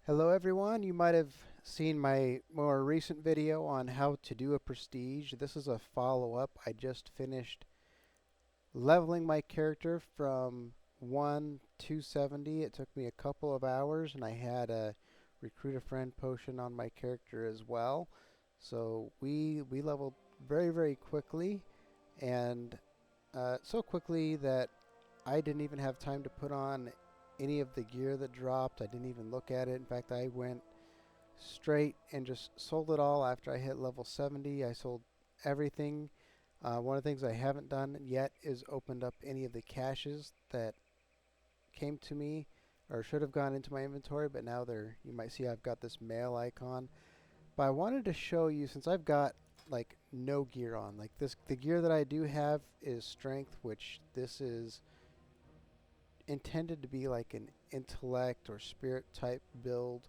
Hello everyone, you might have seen my more recent video on how to do a prestige. This is a follow-up. I just finished leveling my character from 1 to 70. It took me a couple of hours and I had a recruit a friend potion on my character as well. So we leveled very quickly, and so quickly that I didn't even have time to put on any of the gear that dropped. I didn't even look at it. In fact, I went straight and just sold it all after I hit level 70. I sold everything. One of the things I haven't done yet is opened up any of the caches that came to me or should have gone into my inventory, but now you might see I've got this mail icon. But I wanted to show you, since I've got like no gear on, like the gear that I do have is strength, which this is intended to be like an intellect or spirit type build.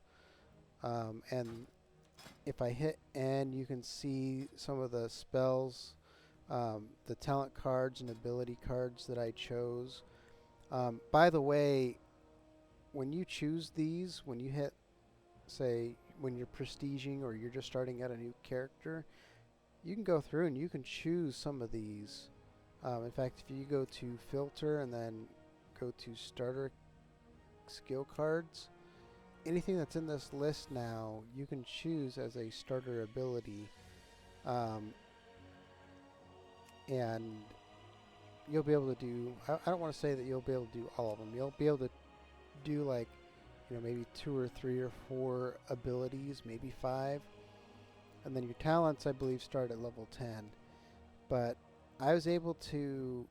And if I hit N, you can see some of the spells, the talent cards and ability cards that I chose. By the way, when you choose these, when you hit, say, when you're prestiging or you're just starting out a new character, you can go through and you can choose some of these. In fact, if you go to filter and then go to starter skill cards, anything that's in this list now you can choose as a starter ability, and you'll be able to do, I don't want to say that you'll be able to do all of them. You'll be able to do like, maybe 2 or 3 or 4 abilities, maybe 5. And then your talents, I believe, start at level 10. But I was able to,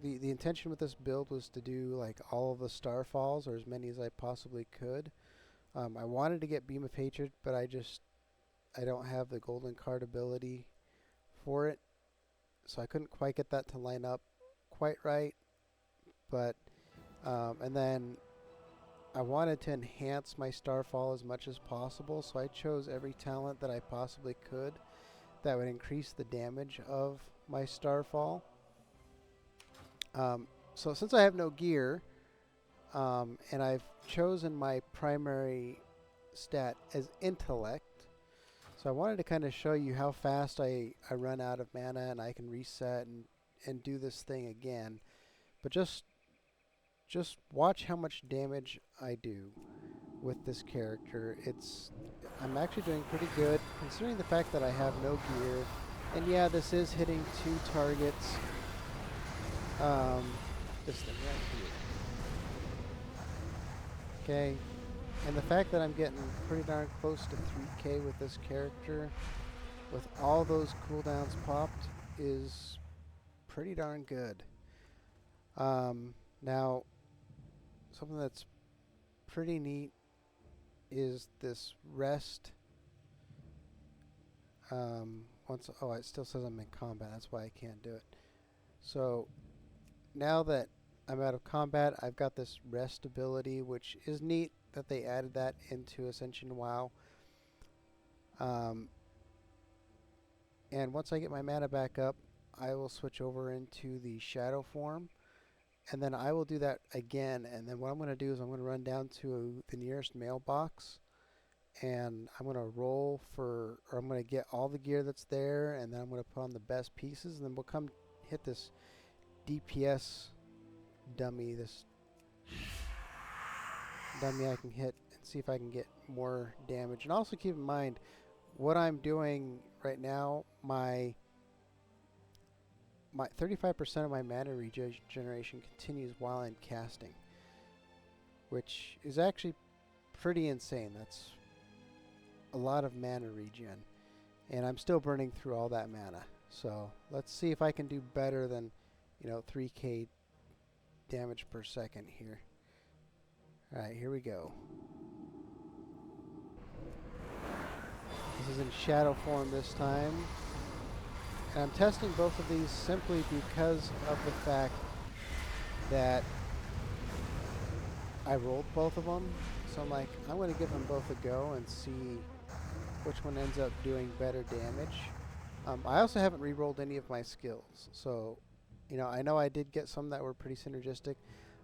the intention with this build was to do like all of the starfalls, or as many as I possibly could. I wanted to get Beam of Hatred, but I don't have the golden card ability for it, so I couldn't quite get that to line up quite right. But and then I wanted to enhance my starfall as much as possible, so I chose every talent that I possibly could that would increase the damage of my starfall. So since I have no gear, and I've chosen my primary stat as intellect, so I wanted to kind of show you how fast I run out of mana and I can reset and do this thing again. But just watch how much damage I do with this character. I'm actually doing pretty good considering the fact that I have no gear. And yeah, this is hitting 2 targets. This thing right here. Okay. And the fact that I'm getting pretty darn close to 3k with this character, with all those cooldowns popped, is pretty darn good. Now, something that's pretty neat is this rest. It still says I'm in combat. That's why I can't do it. So now that I'm out of combat, I've got this rest ability, which is neat that they added that into Ascension WoW. And once I get my mana back up, I will switch over into the shadow form, and then I will do that again. And then what I'm going to do is I'm going to run down to the nearest mailbox, and I'm going to I'm going to get all the gear that's there, and then I'm going to put on the best pieces, and then we'll come hit this DPS dummy, this dummy I can hit and see if I can get more damage. And also keep in mind what I'm doing right now, my 35% of my mana regeneration continues while I'm casting, which is actually pretty insane. That's a lot of mana regen, and I'm still burning through all that mana. So let's see if I can do better than 3k damage per second here. Alright, here we go. This is in shadow form this time. And I'm testing both of these simply because of the fact that I rolled both of them. So I'm like, I'm going to give them both a go and see which one ends up doing better damage. I also haven't re-rolled any of my skills. So, I know I did get some that were pretty synergistic.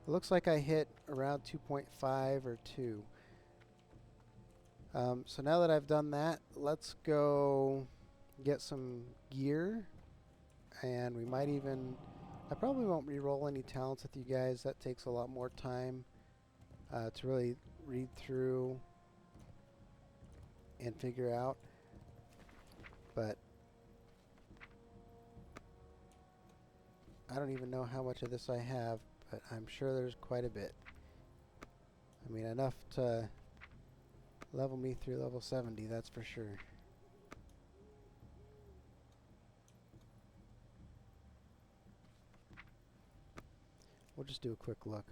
It looks like I hit around 2.5 or 2. So now that I've done that, let's go get some gear, and we might even... I probably won't re-roll any talents with you guys. That takes a lot more time to really read through and figure out. But I don't even know how much of this I have, but I'm sure there's quite a bit. I mean, enough to level me through level 70, that's for sure. We'll just do a quick look.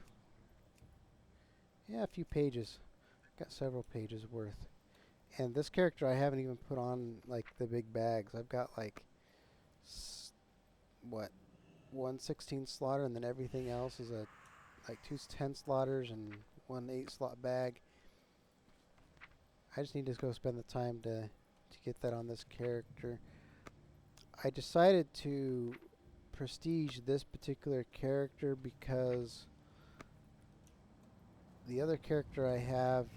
Yeah, a few pages. Got several pages worth. And this character I haven't even put on, like, the big bags. I've got, like, what, 1/16 slaughter, and then everything else is like 2 10 slaughters and 1 8 slot bag. I just need to go spend the time to get that on this character. I decided to prestige this particular character because the other character I have,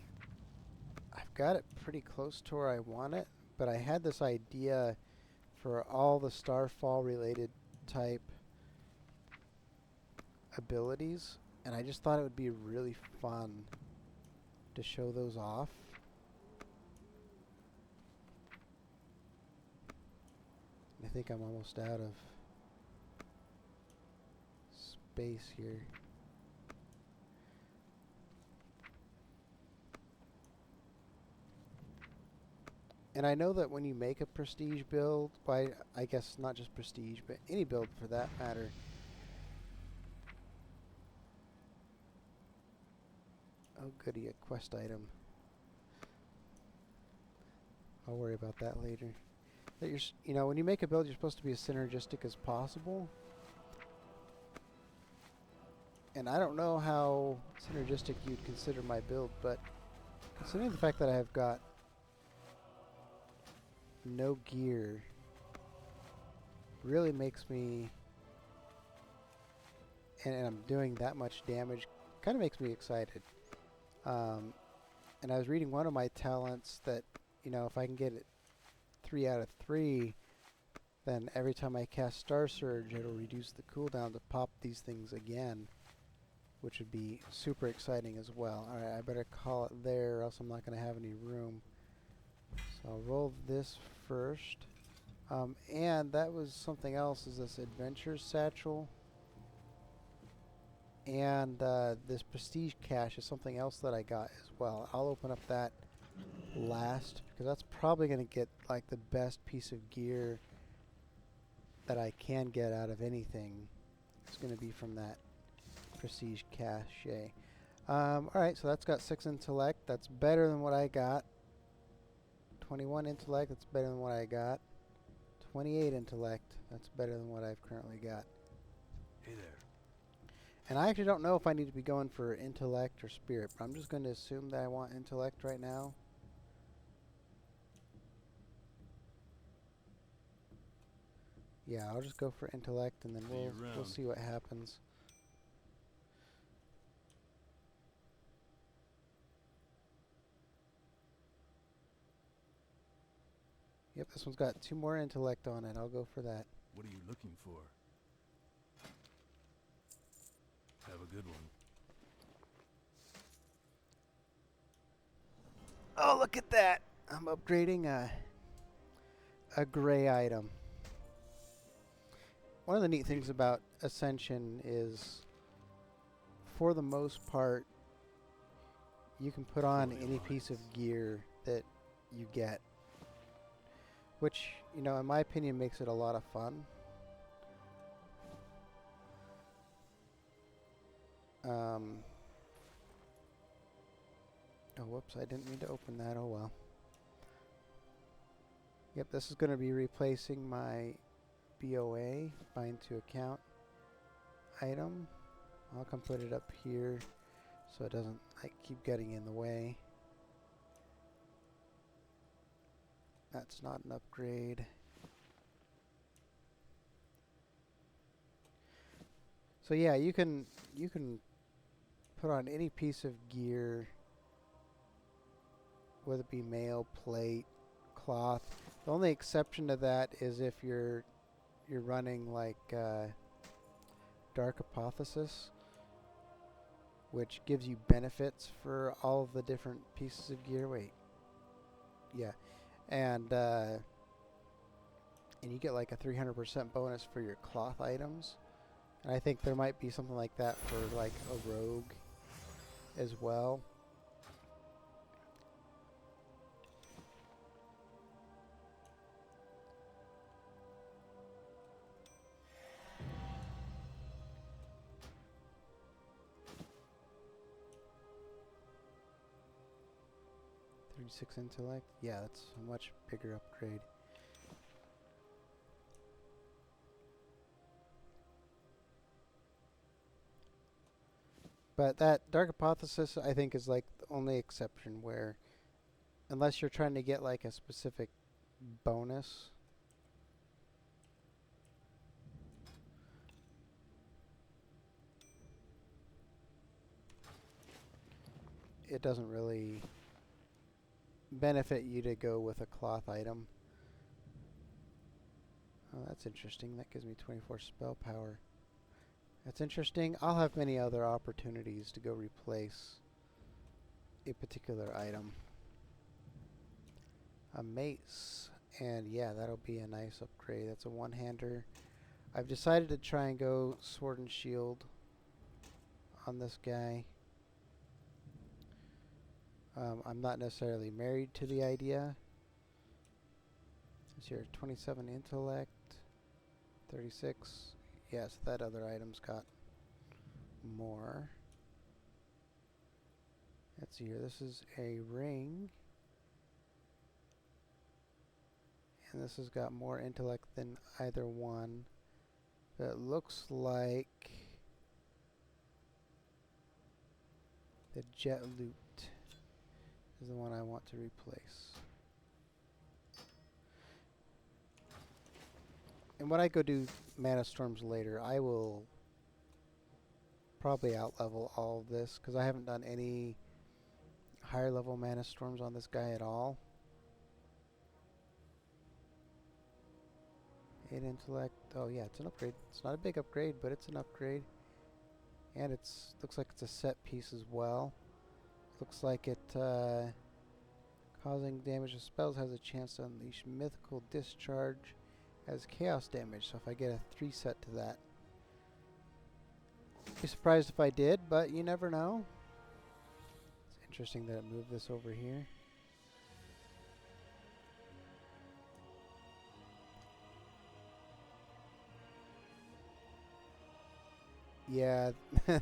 I've got it pretty close to where I want it, but I had this idea for all the Starfall related type abilities, and I just thought it would be really fun to show those off. I think I'm almost out of space here. And I know that when you make a prestige build, well, I guess not just prestige, but any build for that matter, oh goody, a quest item. I'll worry about that later. That you know, when you make a build, you're supposed to be as synergistic as possible. And I don't know how synergistic you'd consider my build, but considering the fact that I have got no gear, really makes me, and I'm doing that much damage, kind of makes me excited. And I was reading one of my talents that, you know, if I can get it 3 out of 3, then every time I cast Star Surge, it'll reduce the cooldown to pop these things again, which would be super exciting as well. Alright, I better call it there or else I'm not going to have any room. So I'll roll this first. And that was something else, is this Adventure Satchel. And this Prestige Cache is something else that I got as well. I'll open up that last, because that's probably going to get like the best piece of gear that I can get out of anything. It's going to be from that Prestige Cache. Alright, so that's got 6 intellect. That's better than what I got. 21 intellect, that's better than what I got. 28 intellect, that's better than what I've currently got. Hey there. And I actually don't know if I need to be going for intellect or spirit, but I'm just going to assume that I want intellect right now. Yeah, I'll just go for intellect, and then we'll see what happens. Yep, this one's got 2 more intellect on it. I'll go for that. What are you looking for? Have a good one. Oh, look at that! I'm upgrading a gray item. One of the neat things about Ascension is, for the most part, you can put on any piece of gear that you get, which, you know, in my opinion, makes it a lot of fun. Oh, whoops, I didn't mean to open that. Oh, well. Yep, this is going to be replacing my BOA, bind to account item. I'll come put it up here so it doesn't like keep getting in the way. That's not an upgrade. So yeah, you can put on any piece of gear whether it be mail, plate, cloth. The only exception to that is if you're running like Dark Hypothesis, which gives you benefits for all of the different pieces of gear. Wait, yeah, and you get like a 300% bonus for your cloth items. And I think there might be something like that for like a rogue as well. Six intellect. Yeah, that's a much bigger upgrade. But that Dark Hypothesis, I think, is like the only exception where, unless you're trying to get like a specific bonus, it doesn't really benefit you to go with a cloth item. Oh, that's interesting. That gives me 24 spell power. That's interesting. I'll have many other opportunities to go replace a particular item. A mace. And yeah, that'll be a nice upgrade. That's a one-hander. I've decided to try and go sword and shield on this guy. I'm not necessarily married to the idea. This here, 27 intellect, 36. Yes, that other item's got more. Let's see here. This is a ring. And this has got more intellect than either one. But it looks like the jet loot is the one I want to replace. And when I go do Mana Storms later, I will probably outlevel all of this, because I haven't done any higher level Mana Storms on this guy at all. 8 intellect. Oh yeah, it's an upgrade. It's not a big upgrade, but it's an upgrade. And it's looks like it's a set piece as well. Looks like it causing damage to spells has a chance to unleash mythical discharge as chaos damage. So if I get a 3 set to that, I'd be surprised if I did, but you never know. It's interesting that it moved this over here. Yeah,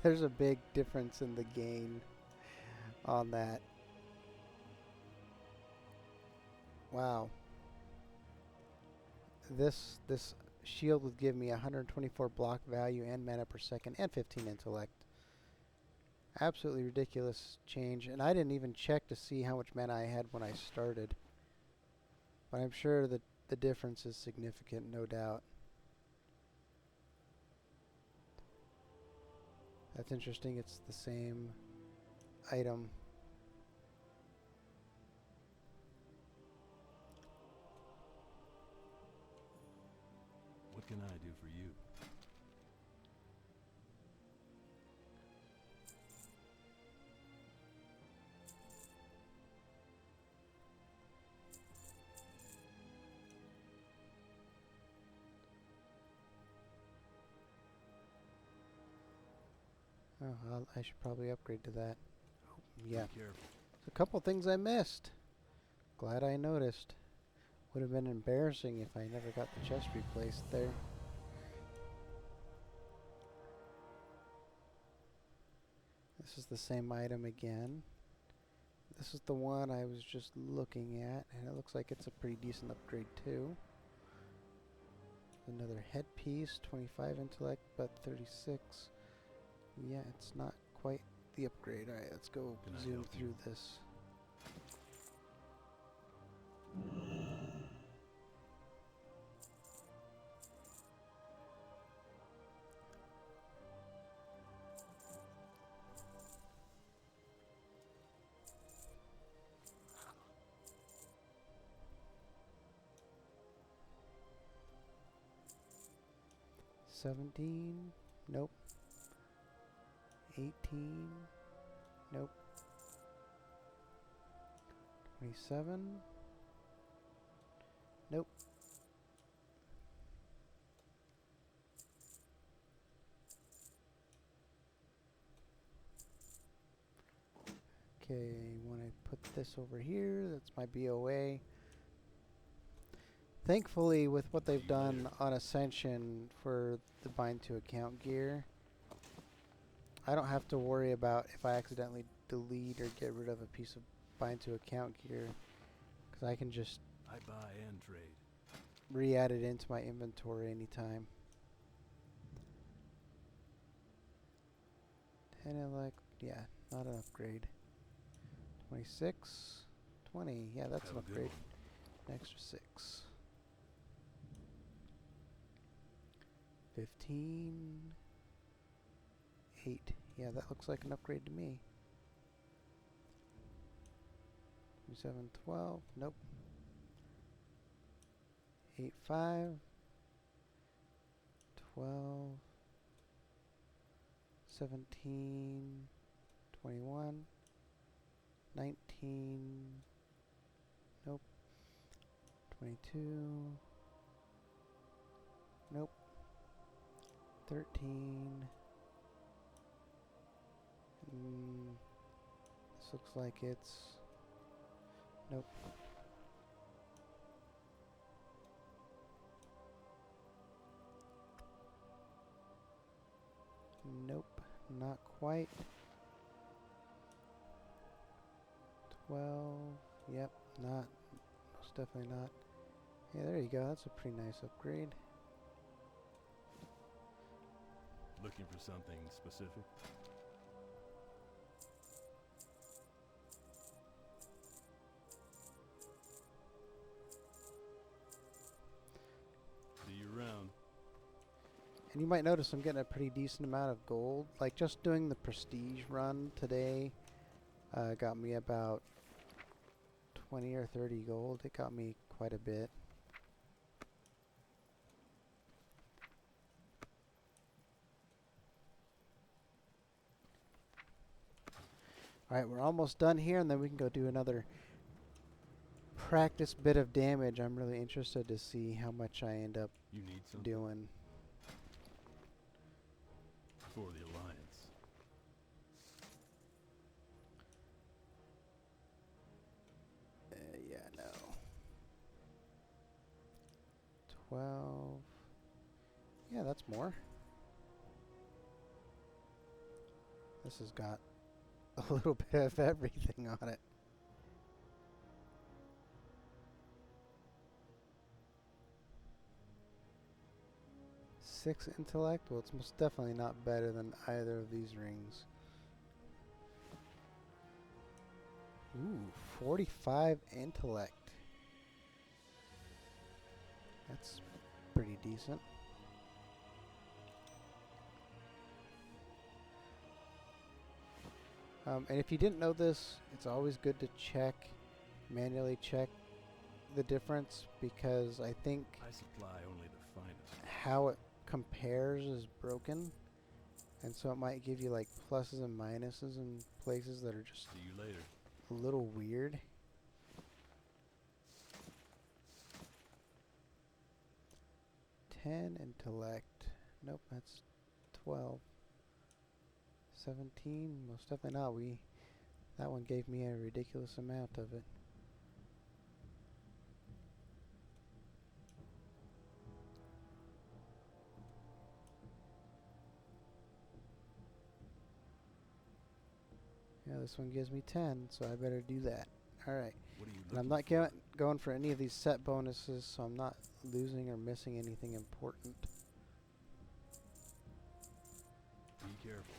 there's a big difference in the gain on that. Wow. This shield would give me 124 block value and mana per second and 15 intellect. Absolutely ridiculous change, and I didn't even check to see how much mana I had when I started. But I'm sure that the difference is significant, no doubt. That's interesting. It's the same item. What can I do for you? Oh, I should probably upgrade to that. Oh, yeah. Be careful. There's a couple things I missed. Glad I noticed. Would have been embarrassing if I never got the chest replaced there. This is the same item again. This is the one I was just looking at, and it looks like it's a pretty decent upgrade too. Another headpiece, 25 intellect, but 36. Yeah, it's not quite the upgrade. Alright, let's go zoom through this. 17. Nope. 18. Nope. 27. Nope. Okay, when I put this over here, that's my BOA. Thankfully, with what they've done on Ascension for the bind to account gear, I don't have to worry about if I accidentally delete or get rid of a piece of bind to account gear, because I can just I buy and trade. re-add it into my inventory anytime. 10 elect, yeah, not an upgrade. 26, 20, yeah, that's Have an a good upgrade. one. An extra 6. 15, 8, yeah, that looks like an upgrade to me. 27, 12, nope. 8, 5, 12, 17, 21, 19, nope. 22, nope. 13, this looks like it's, nope. Nope, not quite. 12, yep, not, most definitely not. Yeah, there you go, that's a pretty nice upgrade. Looking for something specific? See you around. And you might notice I'm getting a pretty decent amount of gold. Like just doing the prestige run today got me about 20 or 30 gold. It got me quite a bit. Alright, we're almost done here, and then we can go do another practice bit of damage. I'm really interested to see how much I end up You need something? doing. For the Alliance. Yeah, no. 12. Yeah, that's more. This has got a little bit of everything on it. 6 intellect? Well, it's most definitely not better than either of these rings. Ooh, 45 intellect. That's pretty decent. And if you didn't know this, it's always good to manually check the difference, because I think I supply only the finest. how it compares is broken, and so it might give you like pluses and minuses in places that are just See you later. a little weird. Ten intellect. Nope, that's 12. 17, most definitely not. That one gave me a ridiculous amount of it. Yeah, this one gives me 10, so I better do that. Alright. What are you And I'm looking not for? going for any of these set bonuses, so I'm not losing or missing anything important. Be careful.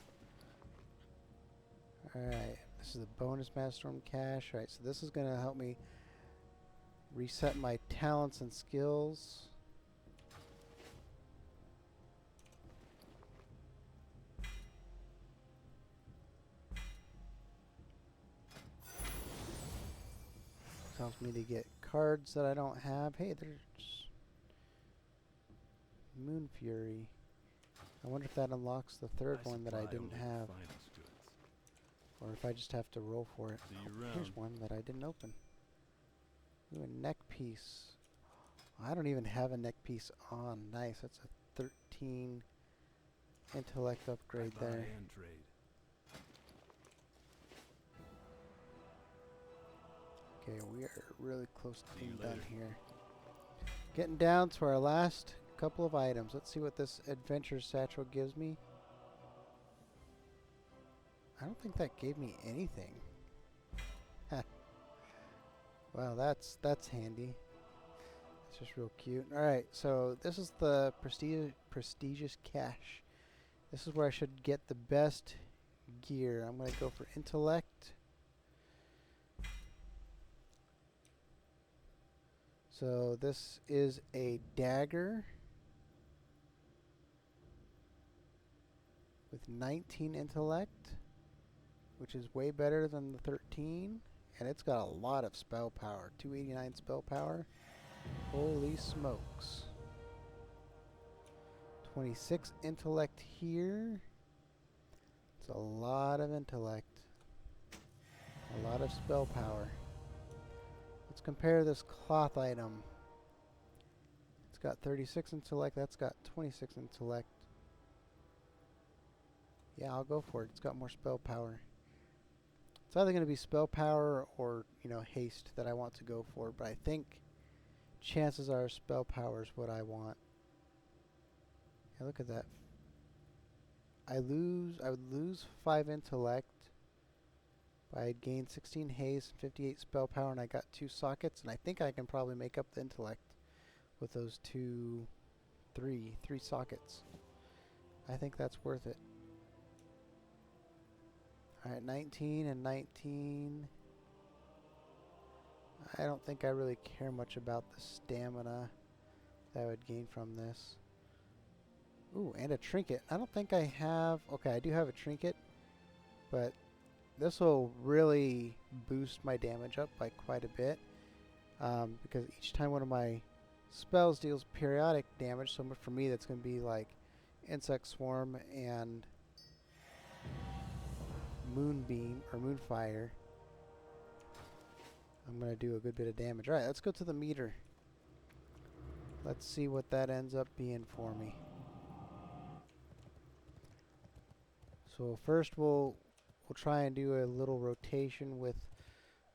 Alright, this is the bonus Masterstorm cache. Alright, so this is going to help me reset my talents and skills. Tells me to get cards that I don't have. Hey, there's Moon Fury. I wonder if that unlocks the third I one that I supply didn't only the have. finest goods. Or if I just have to roll for it. See Oh, you here's around. one that I didn't open. Ooh, a neck piece. I don't even have a neck piece on. Nice. That's a 13 intellect upgrade Buy there. and trade. Okay, we are really close to See you being done later. here. Getting down to our last couple of items. Let's see what this adventure satchel gives me. I don't think that gave me anything. Well, that's handy. It's just real cute. Alright, so this is the prestigious cache. This is where I should get the best gear. I'm going to go for intellect. So this is a dagger with 19 intellect, which is way better than the 13. And it's got a lot of spell power. 289 spell power. Holy smokes. 26 intellect here. It's a lot of intellect. A lot of spell power. Let's compare this cloth item. It's got 36 intellect. That's got 26 intellect. Yeah, I'll go for it. It's got more spell power. It's either going to be spell power or, haste that I want to go for, but I think chances are spell power is what I want. Yeah, look at that. I would lose 5 intellect, but I'd gain 16 haste and 58 spell power, and I got 2 sockets, and I think I can probably make up the intellect with those 3 sockets. I think that's worth it. Alright, 19 and 19. I don't think I really care much about the stamina that I would gain from this. Ooh, and a trinket. I don't think I have... Okay, I do have a trinket, but this will really boost my damage up by quite a bit. Because each time one of my spells deals periodic damage, so for me that's going to be like Insect Swarm and Moonbeam or Moonfire. I'm going to do a good bit of damage. Alright, let's go to the meter. Let's see what that ends up being for me. So first we'll try and do a little rotation with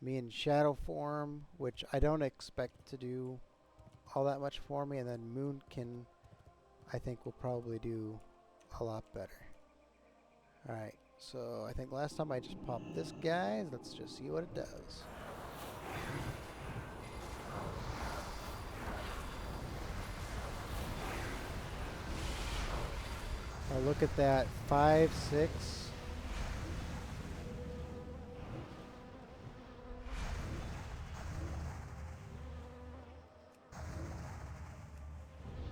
me in shadow form, which I don't expect to do all that much for me, and then Moonkin I think will probably do a lot better. Alright, so I think last time I just popped this guy. Let's just see what it does. Oh, look at that. 5, 6.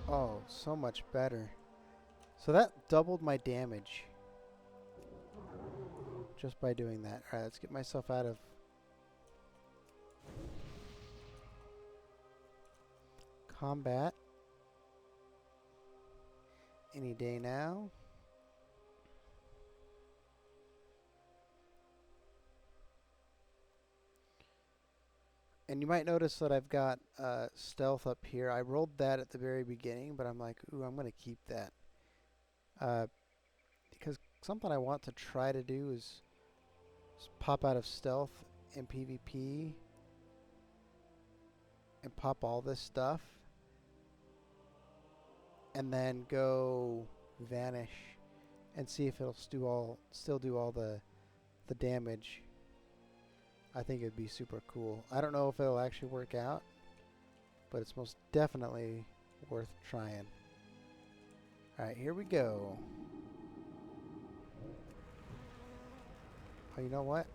Oh, so much better. So that doubled my damage just by doing that. Alright, let's get myself out of combat any day now. And you might notice that I've got stealth up here. I rolled that at the very beginning, but I'm like, ooh, I'm going to keep that. Because something I want to try to do is pop out of stealth in PvP and pop all this stuff and then go vanish and see if it'll still do all the damage. I think it'd be super cool. I don't know if it'll actually work out, but it's most definitely worth trying. Alright, here we go. Oh, you know what?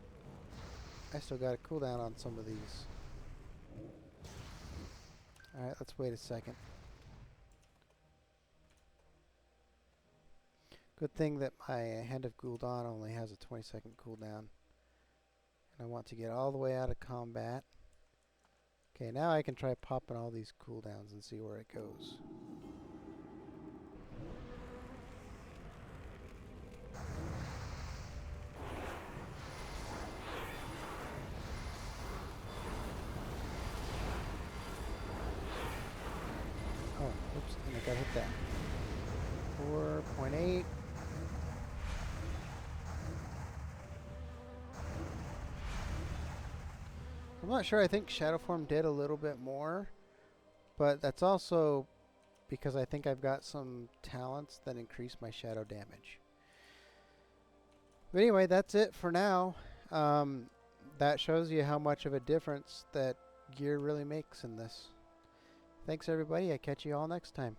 I still got a cooldown on some of these. Alright, let's wait a second. Good thing that my Hand of Gul'dan only has a 20-second cooldown. And I want to get all the way out of combat. Okay, now I can try popping all these cooldowns and see where it goes. Gotta hit that. 4.8. I'm not sure. I think Shadow Form did a little bit more, but that's also because I think I've got some talents that increase my shadow damage. But anyway, that's it for now. That shows you how much of a difference that gear really makes in this. Thanks everybody. I catch you all next time.